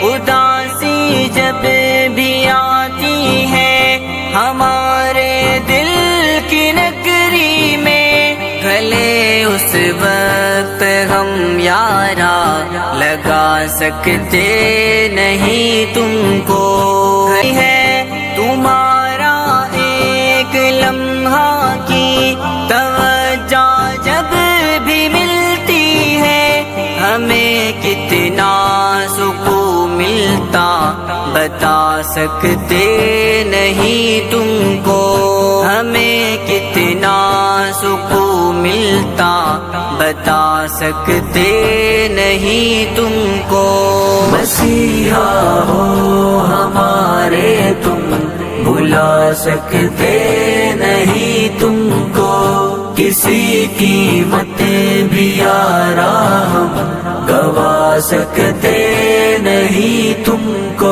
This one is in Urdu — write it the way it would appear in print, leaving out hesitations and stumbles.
اداسی جب بھی آتی ہے ہمارے دل کی نگری میں، گلے اس وقت ہم یارا لگا سکتے نہیں تم کو، ہے تمہارا ایک لمحہ کی توجہ جب بھی ملتی ہے، ہمیں کتنا سکون ملتا بتا سکتے نہیں تم کو، ہمیں کتنا سکون ملتا بتا سکتے نہیں تم کو۔ مسیحا ہو ہمارے تم بھلا سکتے نہیں تم کو، کسی قیمت بھی یارا ہم گوا سکتے نہیں تم کو۔